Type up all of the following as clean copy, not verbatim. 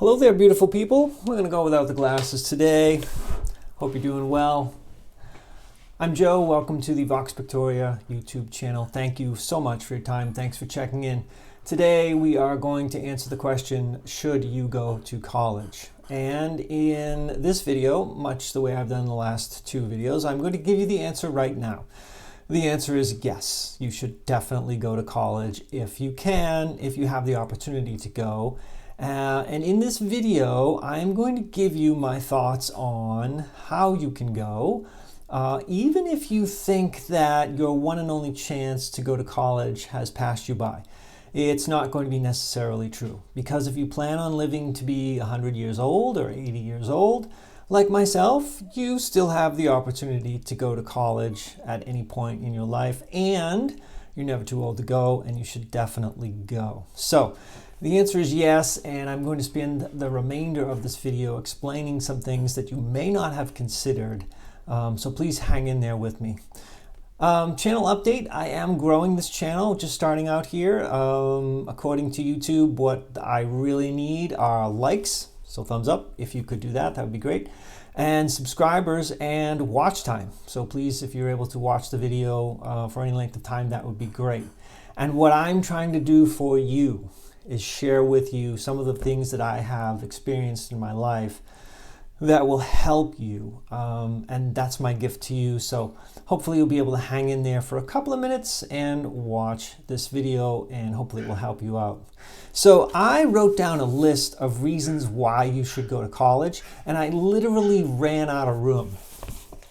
Hello there, beautiful people. We're going to go without the glasses today. Hope you're doing well. I'm Joe. Welcome to the Vox Pictoria YouTube channel. Thank you so much for your time. Thanks for checking in. Today we are going to answer the question, should you go to college? And in this video, much the way I've done the last two videos, I'm going to give you the answer right now. The answer is yes, you should definitely go to college if you can, if you have the opportunity to go. And in this video, I'm going to give you my thoughts on how you can go. Even if you think that your one and only chance to go to college has passed you by, it's not going to be necessarily true. Because if you plan on living to be 100 years old or 80 years old, like myself, you still have the opportunity to go to college at any point in your life, and you're never too old to go, and you should definitely go. So the answer is yes, and I'm going to spend the remainder of this video explaining some things that you may not have considered. So please hang in there with me. Channel update, I am growing this channel, just starting out here. According to YouTube, what I really need are likes, so thumbs up if you could do that, that would be great. And subscribers and watch time. So please, if you're able to watch the video for any length of time, that would be great. And what I'm trying to do for you is share with you some of the things that I have experienced in my life that will help you, and that's my gift to you. So hopefully you'll be able to hang in there for a couple of minutes and watch this video, and hopefully it will help you out. So I wrote down a list of reasons why you should go to college, and I literally ran out of room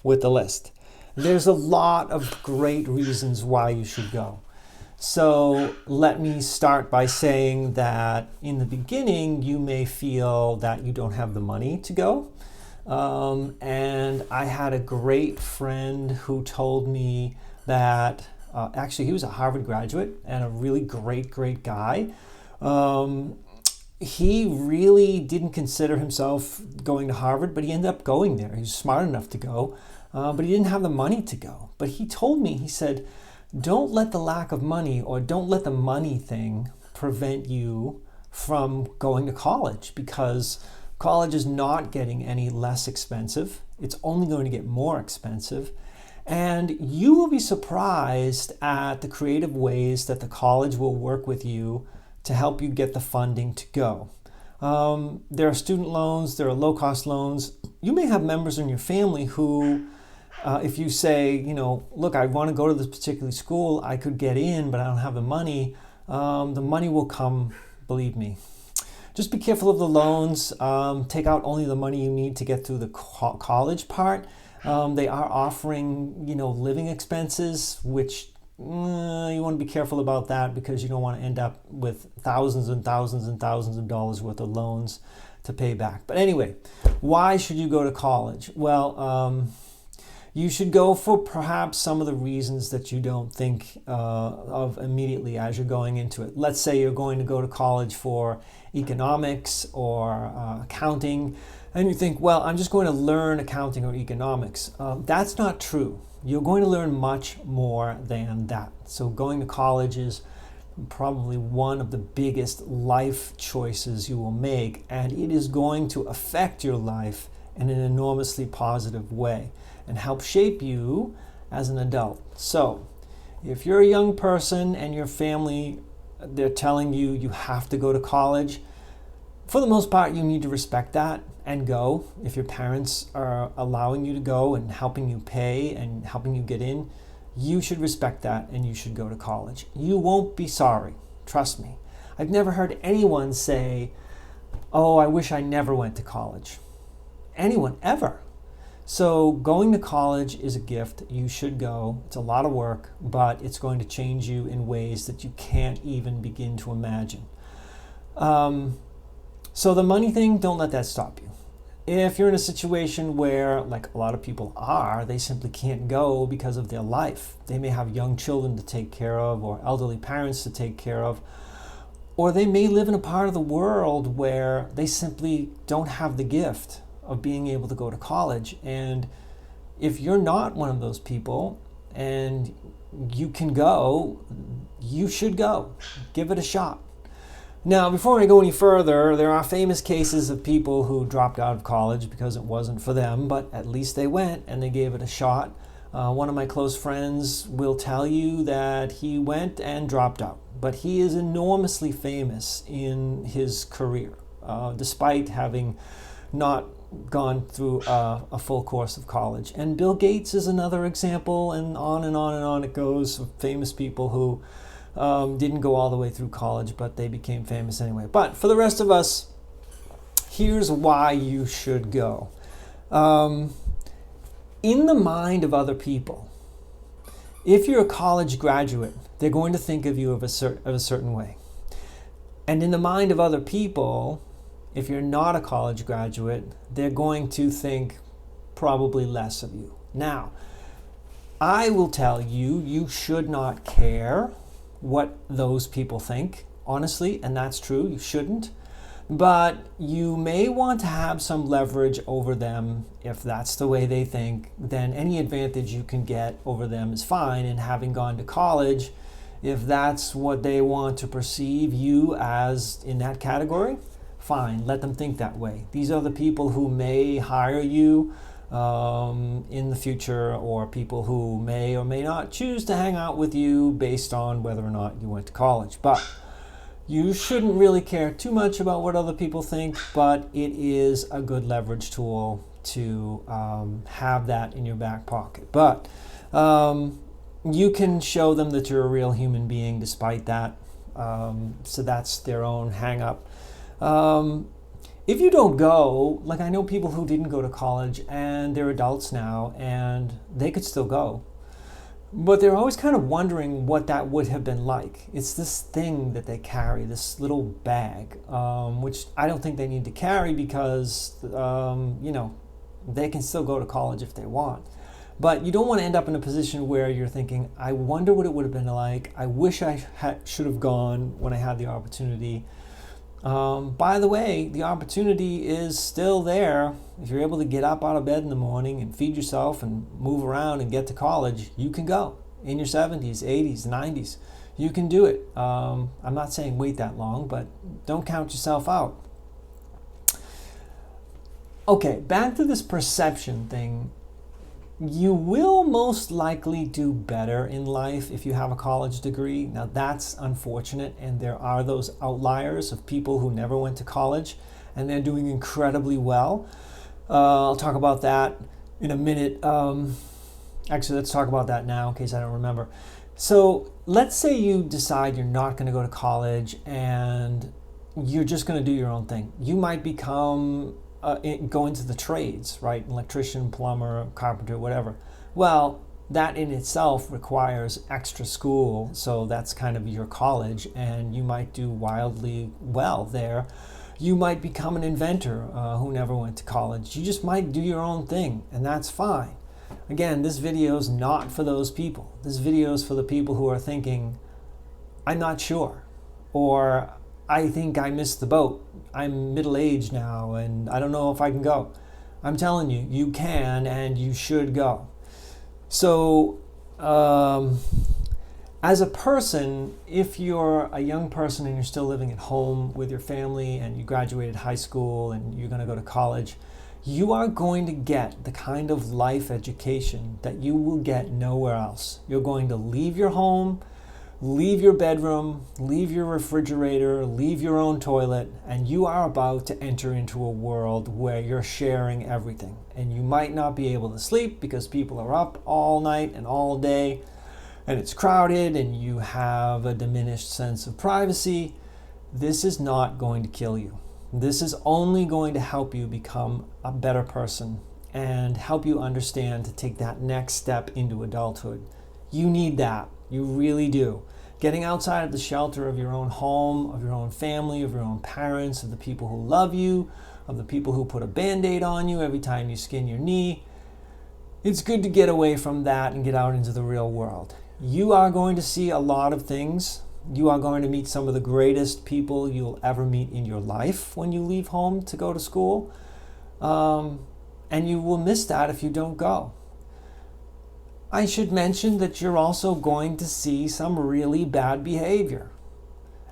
with the list. There's a lot of great reasons why you should go. So let me start by saying that in the beginning, you may feel that you don't have the money to go. And I had a great friend who told me that, actually he was a Harvard graduate and a really great guy. He really didn't consider himself going to Harvard, but he ended up going there. He was smart enough to go, but he didn't have the money to go. But he told me, he said, don't let the lack of money, or don't let the money thing prevent you from going to college, because college is not getting any less expensive. It's only going to get more expensive. And you will be surprised at the creative ways that the college will work with you to help you get the funding to go. There are student loans, there are low-cost loans. You may have members in your family who if you say, look, I want to go to this particular school, I could get in, but I don't have the money will come, believe me. Just be careful of the loans. Take out only the money you need to get through the college part. They are offering, living expenses, which you want to be careful about that, because you don't want to end up with thousands and thousands and thousands of dollars worth of loans to pay back. But anyway, why should you go to college? Well, you should go for perhaps some of the reasons that you don't think of immediately as you're going into it. Let's say you're going to go to college for economics or accounting, and you think, well, I'm just going to learn accounting or economics. That's not true. You're going to learn much more than that. So going to college is probably one of the biggest life choices you will make, and it is going to affect your life in an enormously positive way and help shape you as an adult. So if you're a young person and your family, they're telling you you have to go to college, for the most part, you need to respect that and go. If your parents are allowing you to go and helping you pay and helping you get in, you should respect that and you should go to college. You won't be sorry, trust me. I've never heard anyone say, oh, I wish I never went to college. Anyone, ever. So going to college is a gift. You should go. It's a lot of work, but it's going to change you in ways that you can't even begin to imagine. So the money thing, don't let that stop you. If you're in a situation where, like a lot of people are, they simply can't go because of their life. They may have young children to take care of, or elderly parents to take care of, or they may live in a part of the world where they simply don't have the gift of being able to go to college. And if you're not one of those people and you can go, you should go. Give it a shot. Now, before I go any further, there are famous cases of people who dropped out of college because it wasn't for them, but at least they went and they gave it a shot. One of my close friends will tell you that he went and dropped out, but he is enormously famous in his career, despite having not gone through a full course of college. And Bill Gates is another example, and on and on and on it goes, of famous people who didn't go all the way through college, but they became famous anyway. But for the rest of us, here's why you should go. In the mind of other people, if you're a college graduate, they're going to think of you of a certain way. And in the mind of other people, if you're not a college graduate, they're going to think probably less of you. Now, I will tell you, you should not care what those people think, honestly, and that's true, you shouldn't. But you may want to have some leverage over them. If that's the way they think, then any advantage you can get over them is fine. And having gone to college, if that's what they want to perceive you as in that category, fine, let them think that way. These are the people who may hire you in the future, or people who may or may not choose to hang out with you based on whether or not you went to college. But you shouldn't really care too much about what other people think, but it is a good leverage tool to have that in your back pocket. But you can show them that you're a real human being despite that. So that's their own hang up. If you don't go, like I know people who didn't go to college and they're adults now and they could still go, but they're always kind of wondering what that would have been like. It's this thing that they carry, this little bag, which I don't think they need to carry because, they can still go to college if they want. But you don't want to end up in a position where you're thinking, I wonder what it would have been like. I wish I should have gone when I had the opportunity. By the way, the opportunity is still there. If you're able to get up out of bed in the morning and feed yourself and move around and get to college, you can go in your 70s, 80s, 90s. You can do it. I'm not saying wait that long, but don't count yourself out. Okay, back to this perception thing. You will most likely do better in life if you have a college degree. Now that's unfortunate, and there are those outliers of people who never went to college and they're doing incredibly well. I'll talk about that in a minute. Actually, let's talk about that now in case I don't remember. So let's say you decide you're not going to go to college and you're just going to do your own thing. You might become go into the trades, right? Electrician, plumber, carpenter, whatever. Well, that in itself requires extra school, so that's kind of your college, and you might do wildly well there. You might become an inventor who never went to college. You just might do your own thing, and that's fine. Again, this video is not for those people. This video is for the people who are thinking, I'm not sure, or I think I missed the boat. I'm middle-aged now and I don't know if I can go. I'm telling you, you can and you should go. So as a person, if you're a young person and you're still living at home with your family and you graduated high school and you're going to go to college, you are going to get the kind of life education that you will get nowhere else. You're going to leave your home, leave your bedroom, leave your refrigerator, leave your own toilet, and you are about to enter into a world where you're sharing everything. And you might not be able to sleep because people are up all night and all day, and it's crowded, and you have a diminished sense of privacy. This is not going to kill you. This is only going to help you become a better person and help you understand to take that next step into adulthood. You need that. You really do. Getting outside of the shelter of your own home, of your own family, of your own parents, of the people who love you, of the people who put a Band-Aid on you every time you skin your knee. It's good to get away from that and get out into the real world. You are going to see a lot of things. You are going to meet some of the greatest people you'll ever meet in your life when you leave home to go to school. And you will miss that if you don't go. I should mention that you're also going to see some really bad behavior.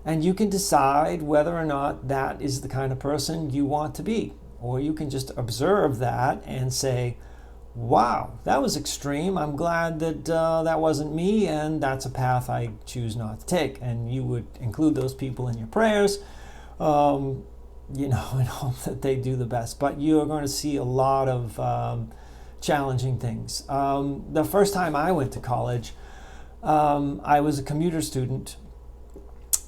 And you can decide whether or not that is the kind of person you want to be. Or you can just observe that and say, wow, that was extreme. I'm glad that that wasn't me, and that's a path I choose not to take. And you would include those people in your prayers, and hope that they do the best. But you are going to see a lot of challenging things. The first time I went to college, I was a commuter student.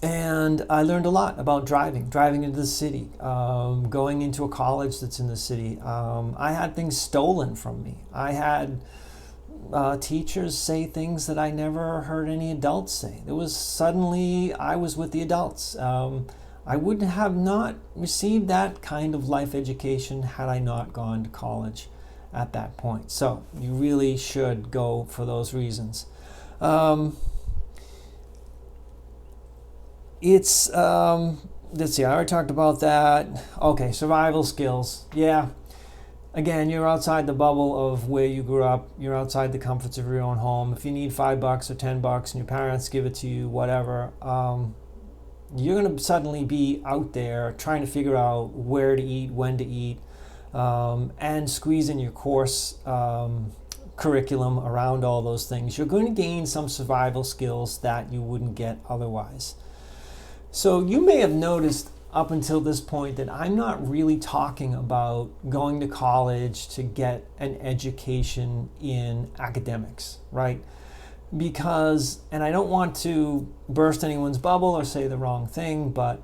And I learned a lot about driving into the city, going into a college that's in the city. I had things stolen from me. I had teachers say things that I never heard any adults say. It was suddenly I was with the adults. I would have not received that kind of life education had I not gone to college at that point. So you really should go for those reasons. Let's see, I already talked about that. Okay, survival skills. Yeah, again, you're outside the bubble of where you grew up. You're outside the comforts of your own home. If you need $5 or $10 and your parents give it to you, whatever, you're going to suddenly be out there trying to figure out where to eat, when to eat, and squeeze in your course curriculum around all those things. You're going to gain some survival skills that you wouldn't get otherwise. So you may have noticed up until this point that I'm not really talking about going to college to get an education in academics, right? Because, and I don't want to burst anyone's bubble or say the wrong thing, but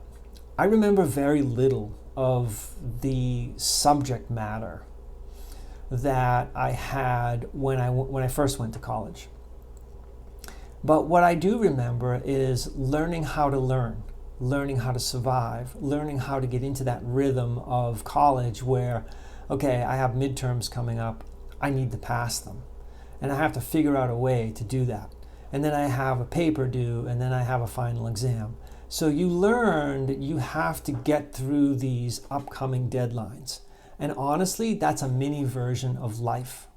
I remember very little of the subject matter that I had when I first went to college. But what I do remember is learning how to learn, learning how to survive, learning how to get into that rhythm of college where, okay, I have midterms coming up, I need to pass them. And I have to figure out a way to do that. And then I have a paper due, and then I have a final exam. So you learn that you have to get through these upcoming deadlines. And honestly, that's a mini version of life.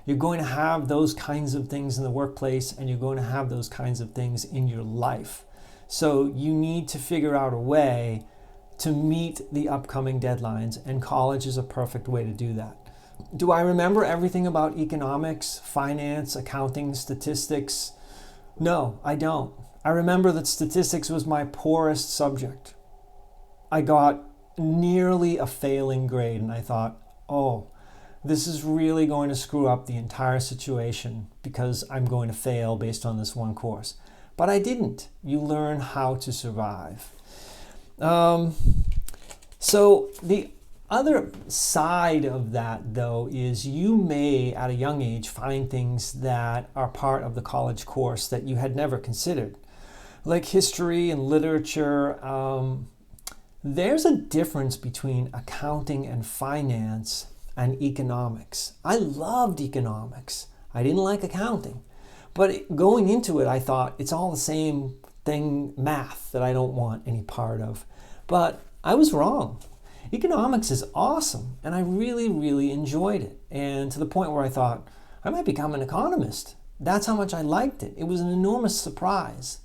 You're going to have those kinds of things in the workplace, and you're going to have those kinds of things in your life. So you need to figure out a way to meet the upcoming deadlines, and college is a perfect way to do that. Do I remember everything about economics, finance, accounting, statistics? No, I don't. I remember that statistics was my poorest subject. I got nearly a failing grade, and I thought, oh, this is really going to screw up the entire situation because I'm going to fail based on this one course. But I didn't. You learn how to survive. So the other side of that, though, is you may, at a young age, find things that are part of the college course that you had never considered, like history and literature. There's a difference between accounting and finance and economics. I loved economics. I didn't like accounting. But going into it, I thought it's all the same thing, math, that I don't want any part of. But I was wrong. Economics is awesome, and I really, really enjoyed it. And to the point where I thought, I might become an economist. That's how much I liked it. It was an enormous surprise.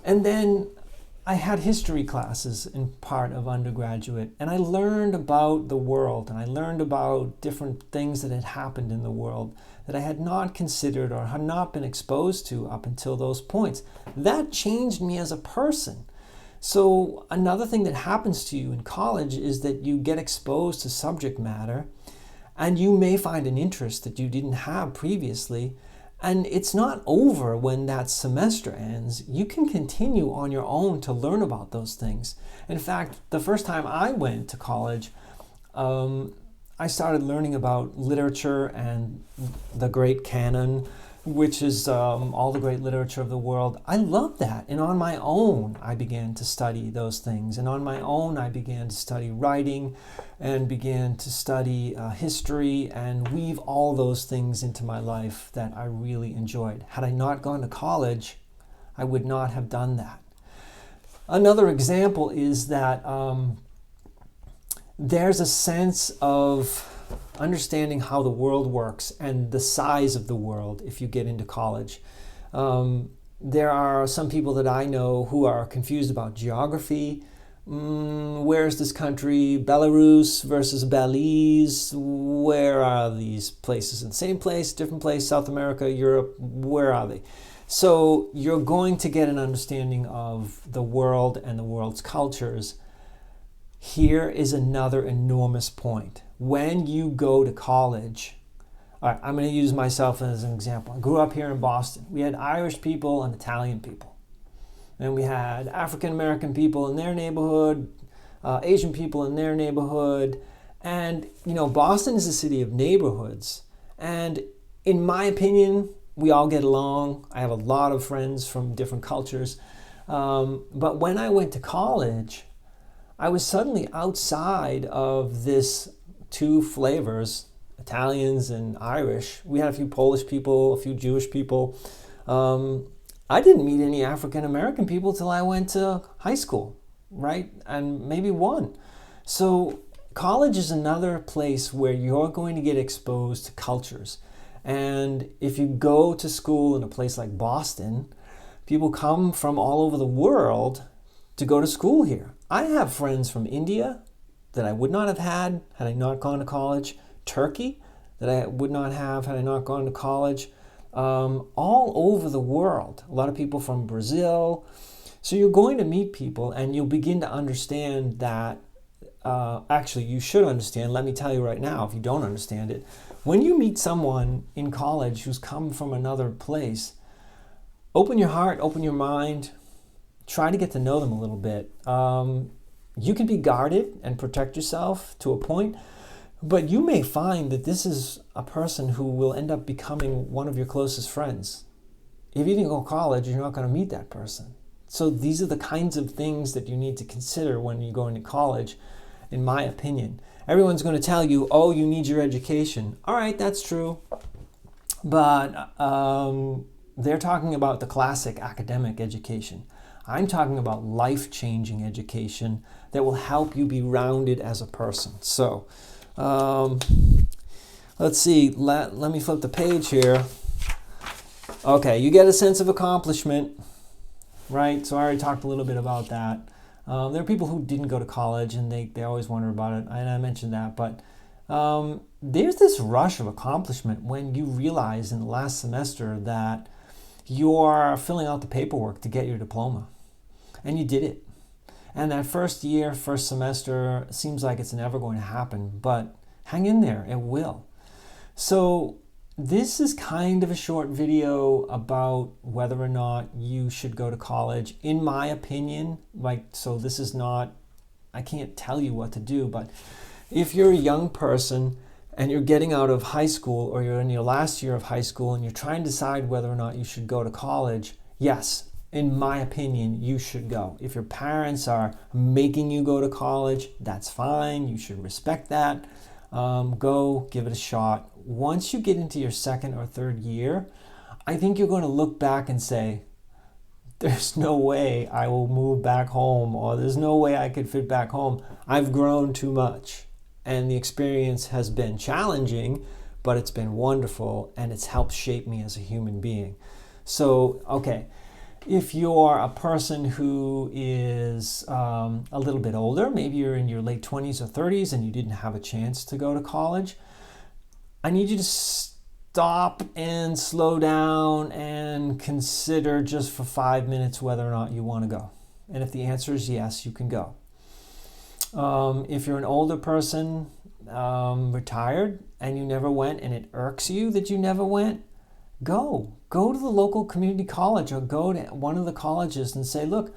And then I had history classes in part of undergraduate, and I learned about the world, and I learned about different things that had happened in the world that I had not considered or had not been exposed to up until those points. That changed me as a person. So another thing that happens to you in college is that you get exposed to subject matter, and you may find an interest that you didn't have previously. And it's not over when that semester ends. You can continue on your own to learn about those things. In fact, the first time I went to college, I started learning about literature and the great canon, which is all the great literature of the world. I loved that. And on my own, I began to study those things. And on my own, I began to study writing and began to study history and weave all those things into my life that I really enjoyed. Had I not gone to college, I would not have done that. Another example is that there's a sense of understanding how the world works and the size of the world if you get into college. There are some people that I know who are confused about geography. Where is this country? Belarus versus Belize. Where are these places? In the same place, different place, South America, Europe, where are they? So you're going to get an understanding of the world and the world's cultures. Here is another enormous point. When you go to college, all right, I'm going to use myself as an example. I grew up here in Boston. We had Irish people and Italian people. And we had African American people in their neighborhood, Asian people in their neighborhood. And, you know, Boston is a city of neighborhoods. And in my opinion, we all get along. I have a lot of friends from different cultures. But when I went to college, I was suddenly outside of this two flavors, Italians and Irish. We had a few Polish people, a few Jewish people. I didn't meet any African American people till I went to high school, right? And maybe one. So college is another place where you're going to get exposed to cultures. And if you go to school in a place like Boston, people come from all over the world to go to school here. I have friends from India that I would not have had I not gone to college, Turkey that I would not have had I not gone to college. All over the world. A lot of people from Brazil. So you're going to meet people and you'll begin to understand that, actually you should understand, let me tell you right now if you don't understand it, when you meet someone in college who's come from another place, open your heart, open your mind, try to get to know them a little bit. You can be guarded and protect yourself to a point, but you may find that this is a person who will end up becoming one of your closest friends. If you didn't go to college, you're not going to meet that person. So these are the kinds of things that you need to consider when you go into college, in my opinion. Everyone's going to tell you, oh, you need your education. All right, that's true. But they're talking about the classic academic education. I'm talking about life-changing education that will help you be rounded as a person. So, let's see, let me flip the page here. Okay, you get a sense of accomplishment, right? So I already talked a little bit about that. There are people who didn't go to college and they always wonder about it, and I mentioned that, but there's this rush of accomplishment when you realize in the last semester that you're filling out the paperwork to get your diploma, and you did it. And that first year, first semester, seems like it's never going to happen, but hang in there, it will. So this is kind of a short video about whether or not you should go to college. In my opinion, so this is not, I can't tell you what to do, but if you're a young person and you're getting out of high school or you're in your last year of high school and you're trying to decide whether or not you should go to college, yes, in my opinion, you should go. If your parents are making you go to college, that's fine. You should respect that. Go, give it a shot. Once you get into your second or third year, I think you're going to look back and say, there's no way I will move back home, or there's no way I could fit back home. I've grown too much. And the experience has been challenging, but it's been wonderful, and it's helped shape me as a human being. So, okay. If you're a person who is a little bit older, maybe you're in your late 20s or 30s and you didn't have a chance to go to college, I need you to stop and slow down and consider just for 5 minutes whether or not you want to go. And if the answer is yes, you can go. If you're an older person, retired, and you never went and it irks you that you never went, go to the local community college or go to one of the colleges and say, look,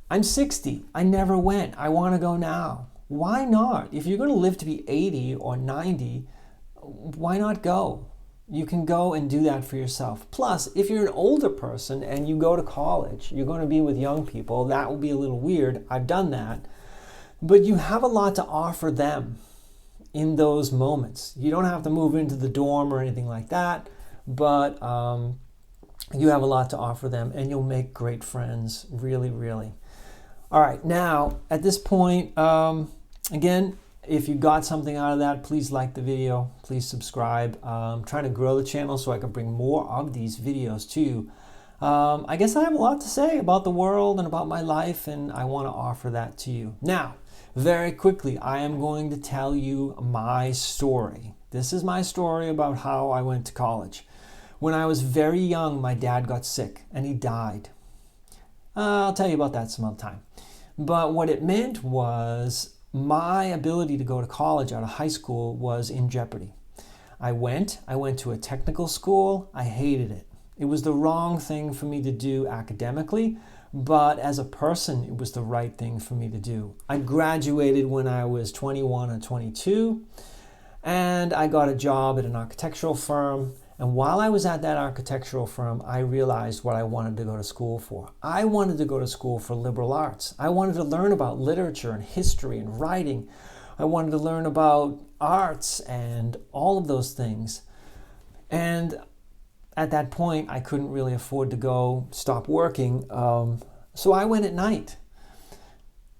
I'm 60. I never went. I want to go now. Why not? If you're going to live to be 80 or 90, why not go? You can go and do that for yourself. Plus, if you're an older person and you go to college, you're going to be with young people. That will be a little weird. I've done that. But you have a lot to offer them in those moments. You don't have to move into the dorm or anything like that. But you have a lot to offer them, and you'll make great friends, really, really. All right, now, at this point, again, if you got something out of that, please like the video, please subscribe. I'm trying to grow the channel so I can bring more of these videos to you. I guess I have a lot to say about the world and about my life, and I want to offer that to you. Now, very quickly, I am going to tell you my story. This is my story about how I went to college. When I was very young, my dad got sick and he died. I'll tell you about that some other time. But what it meant was my ability to go to college out of high school was in jeopardy. I went to a technical school. I hated it. It was the wrong thing for me to do academically, but as a person, it was the right thing for me to do. I graduated when I was 21 or 22, and I got a job at an architectural firm. And while I was at that architectural firm, I realized what I wanted to go to school for. I wanted to go to school for liberal arts. I wanted to learn about literature and history and writing. I wanted to learn about arts and all of those things. And at that point, I couldn't really afford to stop working. So I went at night.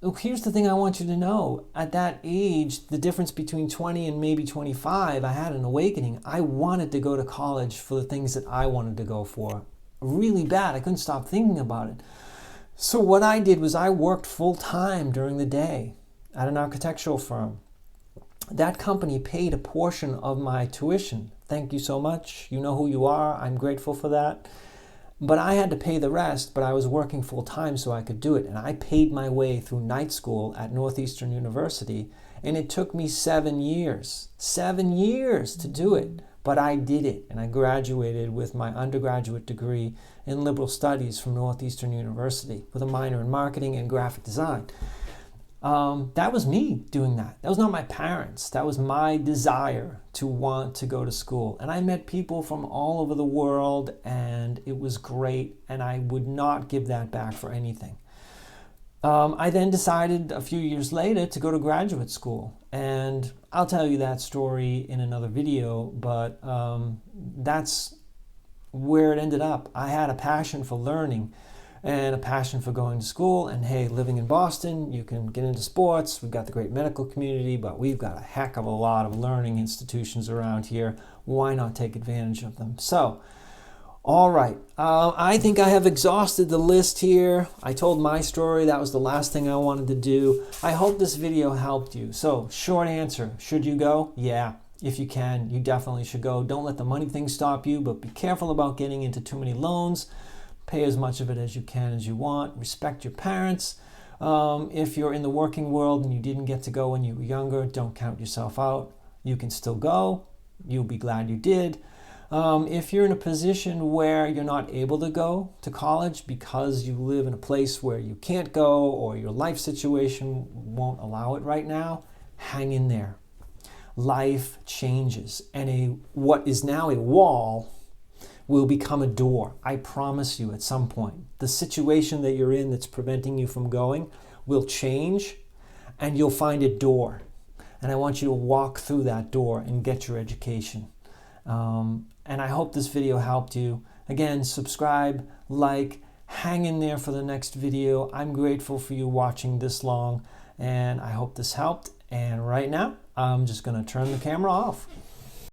Look, here's the thing I want you to know. At that age, the difference between 20 and maybe 25, I had an awakening. I wanted to go to college for the things that I wanted to go for. Really bad. I couldn't stop thinking about it. So what I did was I worked full time during the day at an architectural firm. That company paid a portion of my tuition. Thank you so much. You know who you are. I'm grateful for that. But I had to pay the rest, but I was working full time so I could do it. And I paid my way through night school at Northeastern University, and it took me 7 years. 7 years to do it. But I did it, and I graduated with my undergraduate degree in liberal studies from Northeastern University with a minor in marketing and graphic design. That was me doing that. That was not my parents. That was my desire to want to go to school. And I met people from all over the world, and it was great, and I would not give that back for anything. I then decided a few years later to go to graduate school, and I'll tell you that story in another video, but that's where it ended up. I had a passion for learning and a passion for going to school, and hey, living in Boston, you can get into sports. We've got the great medical community, but we've got a heck of a lot of learning institutions around here. Why not take advantage of them? So, all right, I think I have exhausted the list here. I told my story. That was the last thing I wanted to do. I hope this video helped you. So, short answer, should you go? Yeah, if you can, you definitely should go. Don't let the money thing stop you, but be careful about getting into too many loans. Pay as much of it as you can as you want. Respect your parents. If you're in the working world and you didn't get to go when you were younger, don't count yourself out. You can still go. You'll be glad you did. If you're in a position where you're not able to go to college because you live in a place where you can't go or your life situation won't allow it right now, hang in there. Life changes, and what is now a wall will become a door. I promise you at some point. The situation that you're in that's preventing you from going will change, and you'll find a door. And I want you to walk through that door and get your education. And I hope this video helped you. Again, subscribe, like, hang in there for the next video. I'm grateful for you watching this long, and I hope this helped. And right now, I'm just going to turn the camera off.